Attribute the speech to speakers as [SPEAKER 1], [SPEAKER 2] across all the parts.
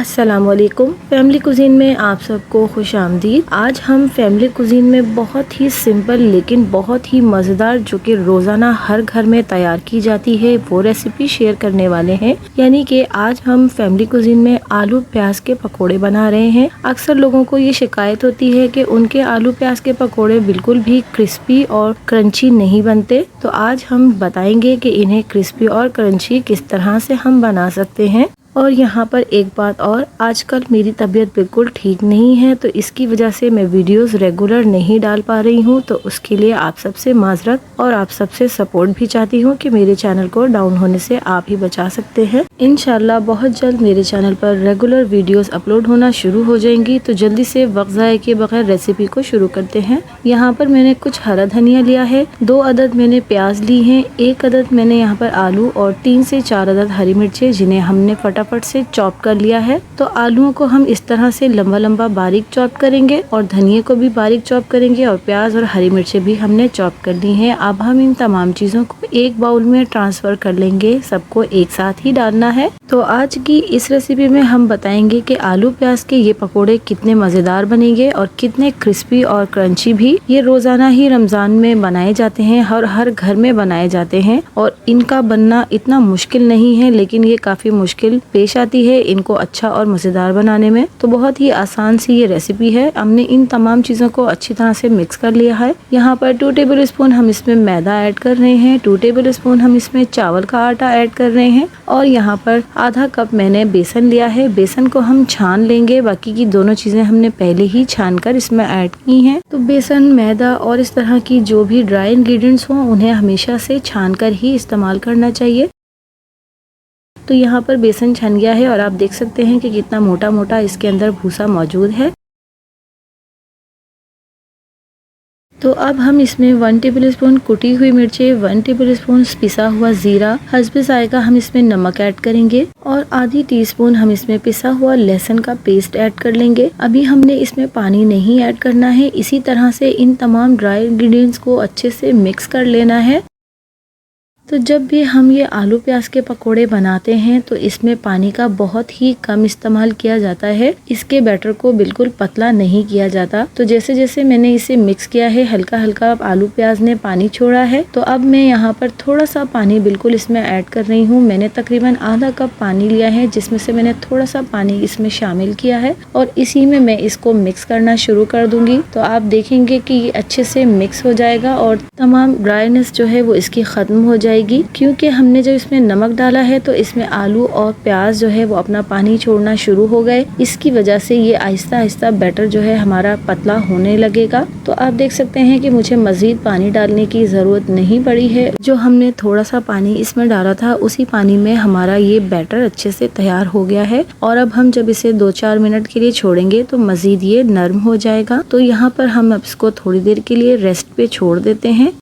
[SPEAKER 1] अस्सलामुअलैकुम। Family cuisine में आप सबको खुश आमदीद। आज हम फैमिली कुजीन में बहुत ही सिंपल लेकिन बहुत ही मज़ेदार जो कि रोज़ाना हर घर में तैयार की जाती है वो रेसिपी शेयर करने वाले हैं। यानी कि आज हम फैमिली कुजीन में आलू प्याज के पकोड़े बना रहे हैं। अक्सर लोगों को ये शिकायत होती है कि उनके आलू प्याज के पकोड़े बिल्कुल भी क्रिस्पी और क्रंची नहीं बनते, तो आज हम बताएंगे कि इन्हें क्रिस्पी और क्रंची किस तरह से हम बना सकते हैं। और यहाँ पर एक बात और, आजकल मेरी तबीयत बिल्कुल ठीक नहीं है, तो इसकी वजह से मैं वीडियोस रेगुलर नहीं डाल पा रही हूँ। तो उसके लिए आप सबसे माजरत और आप सबसे सपोर्ट भी चाहती हूँ कि मेरे चैनल को डाउन होने से आप ही बचा सकते हैं। इंशाल्लाह बहुत जल्द मेरे चैनल पर रेगुलर वीडियोस अपलोड होना शुरू हो जाएंगी। तो जल्दी से वक्त ज़ाय के बगैर रेसिपी को शुरू करते हैं। यहाँ पर मैंने कुछ हरा धनिया लिया है, 2 अदद मैंने प्याज ली है, 1 अदद मैंने यहाँ पर आलू और 3 से 4 अदद हरी मिर्चें जिन्हें हमने फटाफट से चॉप कर लिया है। तो आलूओं को हम इस तरह से लंबा लंबा बारीक चॉप करेंगे और धनिया को भी बारीक चॉप करेंगे और प्याज और हरी मिर्चें भी हमने चॉप कर ली हैं। अब हम इन तमाम चीज़ों को एक बाउल में ट्रांसफर कर लेंगे, सबको एक साथ ही डालना है। तो आज की इस रेसिपी में हम बताएंगे कि आलू प्याज के ये पकोड़े कितने मज़ेदार बनेंगे और कितने क्रिस्पी और क्रंची भी। ये रोज़ाना ही रमज़ान में बनाए जाते हैं, हर घर में बनाए जाते हैं और इनका बनना इतना मुश्किल नहीं है, लेकिन ये काफ़ी मुश्किल पेश आती है इनको अच्छा और मज़ेदार बनाने में। तो बहुत ही आसान सी ये रेसिपी है। हमने इन तमाम चीज़ों को अच्छी तरह से मिक्स कर लिया है। यहाँ पर 2 टेबल स्पून हम इसमें मैदा ऐड कर रहे हैं, 2 टेबल स्पून हम इसमें चावल का आटा ऐड कर रहे हैं और यहाँ पर आधा कप मैंने बेसन लिया है। बेसन को हम छान लेंगे, बाकी की दोनों चीज़ें हमने पहले ही छान कर इसमें ऐड की हैं। तो बेसन, मैदा और इस तरह की जो भी ड्राई इंग्रेडिएंट्स हों उन्हें हमेशा से छान कर ही इस्तेमाल करना चाहिए। तो यहाँ पर बेसन छन गया है और आप देख सकते हैं कि कितना मोटा मोटा इसके अंदर भूसा मौजूद है। तो अब हम इसमें 1 टेबल स्पून कुटी हुई मिर्चें, 1 टेबल स्पून पिसा हुआ जीरा, हस्बे जायका हम इसमें नमक ऐड करेंगे और आधी टीस्पून हम इसमें पिसा हुआ लहसुन का पेस्ट ऐड कर लेंगे। अभी हमने इसमें पानी नहीं ऐड करना है। इसी तरह से इन तमाम ड्राई इंग्रेडिएंट्स को अच्छे से मिक्स कर लेना है। तो जब भी हम ये आलू प्याज के पकोड़े बनाते हैं तो इसमें पानी का बहुत ही कम इस्तेमाल किया जाता है। इसके बैटर को बिल्कुल पतला नहीं किया जाता। तो जैसे जैसे मैंने इसे मिक्स किया है, हल्का हल्का आलू प्याज ने पानी छोड़ा है। तो अब मैं यहाँ पर थोड़ा सा पानी बिल्कुल इसमें ऐड कर रही हूँ। मैंने तकरीबन आधा कप पानी लिया है, जिसमें से मैंने थोड़ा सा पानी इसमें शामिल किया है और इसी में मैं इसको मिक्स करना शुरू कर दूंगी। तो आप देखेंगे कि ये अच्छे से मिक्स हो जाएगा और तमाम ड्राईनेस जो है वो इसकी खत्म हो जाएगी, क्योंकि हमने जब इसमें नमक डाला है तो इसमें आलू और प्याज जो है वो अपना पानी छोड़ना शुरू हो गए। इसकी वजह से ये आहिस्ता आहिस्ता बैटर जो है हमारा पतला होने लगेगा। तो आप देख सकते हैं कि मुझे मजीद पानी डालने की ज़रूरत नहीं पड़ी है। जो हमने थोड़ा सा पानी इसमें डाला था उसी पानी में हमारा ये बैटर अच्छे से तैयार हो गया है और अब हम जब इसे 2-4 मिनट के लिए छोड़ेंगे तो मजीद ये नरम हो जाएगा। तो यहाँ पर हम अब इसको थोड़ी देर के लिए रेस्ट पे छोड़ देते हैं।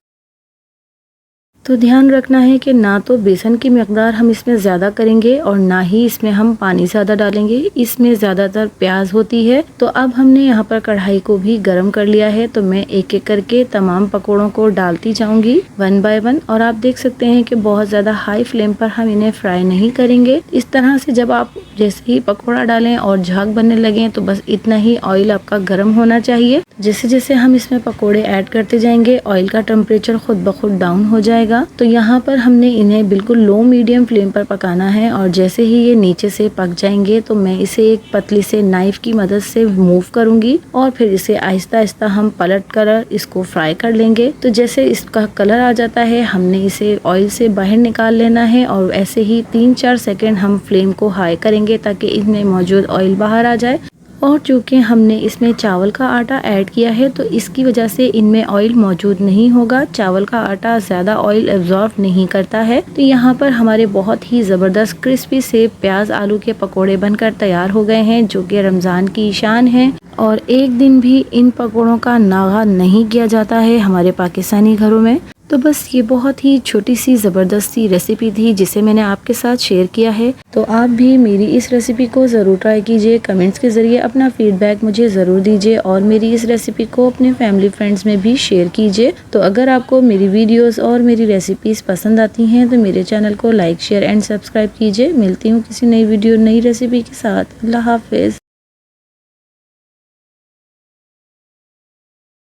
[SPEAKER 1] तो ध्यान रखना है कि ना तो बेसन की मकदार हम इसमें ज़्यादा करेंगे और ना ही इसमें हम पानी ज़्यादा डालेंगे। इसमें ज़्यादातर प्याज होती है। तो अब हमने यहाँ पर कढ़ाई को भी गर्म कर लिया है। तो मैं एक एक करके तमाम पकोड़ों को डालती जाऊंगी 1 बाय 1 और आप देख सकते हैं कि बहुत ज़्यादा हाई फ्लेम पर हम इन्हें फ्राई नहीं करेंगे। इस तरह से जब आप जैसे ही पकौड़ा डालें और झाग बनने लगे तो बस इतना ही ऑयल आपका गर्म होना चाहिए। जैसे जैसे हम इसमें पकोड़े ऐड करते जाएंगे ऑयल का टेम्परेचर खुद ब खुद डाउन हो जाएगा। तो यहाँ पर हमने इन्हें बिल्कुल लो मीडियम फ्लेम पर पकाना है और जैसे ही ये नीचे से पक जाएंगे तो मैं इसे एक पतली से नाइफ की मदद से मूव करूंगी और फिर इसे आहिस्ता आहिस्ता हम पलट कर इसको फ्राई कर लेंगे। तो जैसे इसका कलर आ जाता है हमने इसे ऑयल से बाहर निकाल लेना है और ऐसे ही 3-4 सेकेंड हम फ्लेम को हाई करेंगे ताकि इसमें मौजूद ऑयल बाहर आ जाए। और चूँकि हमने इसमें चावल का आटा ऐड किया है तो इसकी वजह से इनमें ऑयल मौजूद नहीं होगा। चावल का आटा ज़्यादा ऑयल एब्जॉर्ब नहीं करता है। तो यहाँ पर हमारे बहुत ही ज़बरदस्त क्रिस्पी से प्याज आलू के पकोड़े बनकर तैयार हो गए हैं, जो कि रमज़ान की शान है और एक दिन भी इन पकोड़ों का नागा नहीं किया जाता है हमारे पाकिस्तानी घरों में। तो बस ये बहुत ही छोटी सी ज़बरदस्त सी रेसिपी थी जिसे मैंने आपके साथ शेयर किया है। तो आप भी मेरी इस रेसिपी को ज़रूर ट्राई कीजिए, कमेंट्स के ज़रिए अपना फीडबैक मुझे ज़रूर दीजिए और मेरी इस रेसिपी को अपने फैमिली फ्रेंड्स में भी शेयर कीजिए। तो अगर आपको मेरी वीडियोस और मेरी रेसिपीज़ पसंद आती हैं तो मेरे चैनल को लाइक, शेयर एंड सब्सक्राइब कीजिए। मिलती हूँ किसी नई वीडियो, नई रेसिपी के साथ। अल्लाह हाफिज़।